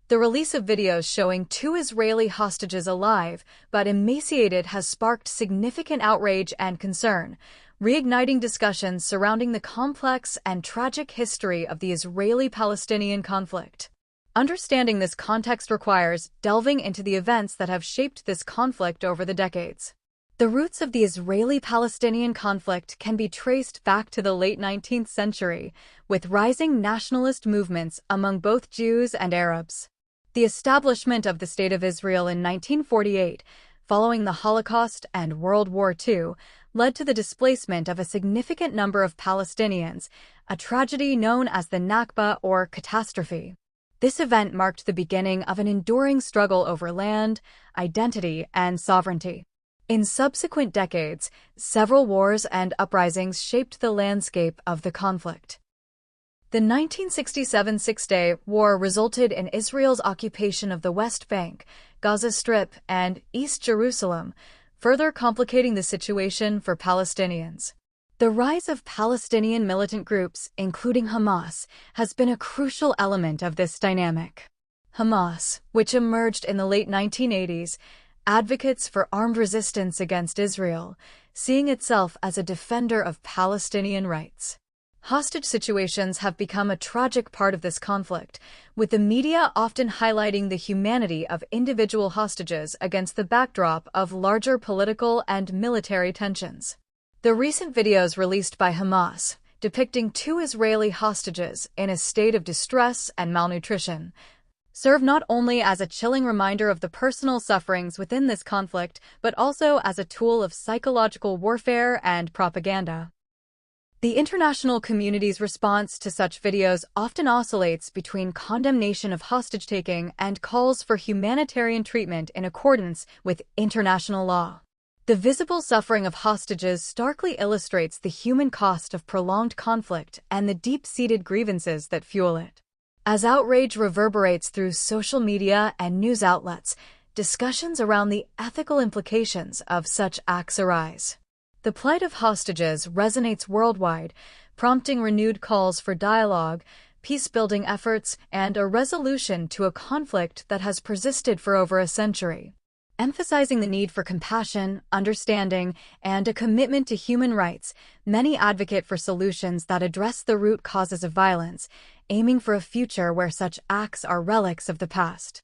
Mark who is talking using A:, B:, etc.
A: The release of videos showing two Israeli hostages alive but emaciated has sparked significant outrage and concern, reigniting discussions surrounding the complex and tragic history of the Israeli-Palestinian conflict. Understanding this context requires delving into the events that have shaped this conflict over the decades. The roots of the Israeli-Palestinian conflict can be traced back to the late 19th century, with rising nationalist movements among both Jews and Arabs. The establishment of the State of Israel in 1948, following the Holocaust and World War II, led to the displacement of a significant number of Palestinians, a tragedy known as the Nakba or catastrophe. This event marked the beginning of an enduring struggle over land, identity, and sovereignty. In subsequent decades, several wars and uprisings shaped the landscape of the conflict. The 1967 Six-Day War resulted in Israel's occupation of the West Bank, Gaza Strip, and East Jerusalem, further complicating the situation for Palestinians. The rise of Palestinian militant groups, including Hamas, has been a crucial element of this dynamic. Hamas, which emerged in the late 1980s, advocates for armed resistance against Israel, seeing itself as a defender of Palestinian rights. Hostage situations have become a tragic part of this conflict, with the media often highlighting the humanity of individual hostages against the backdrop of larger political and military tensions. The recent videos released by Hamas, depicting two Israeli hostages in a state of distress and malnutrition, serve not only as a chilling reminder of the personal sufferings within this conflict, but also as a tool of psychological warfare and propaganda. The international community's response to such videos often oscillates between condemnation of hostage-taking and calls for humanitarian treatment in accordance with international law. The visible suffering of hostages starkly illustrates the human cost of prolonged conflict and the deep-seated grievances that fuel it. As outrage reverberates through social media and news outlets, discussions around the ethical implications of such acts arise. The plight of hostages resonates worldwide, prompting renewed calls for dialogue, peace-building efforts, and a resolution to a conflict that has persisted for over a century. Emphasizing the need for compassion, understanding, and a commitment to human rights, many advocate for solutions that address the root causes of violence, aiming for a future where such acts are relics of the past.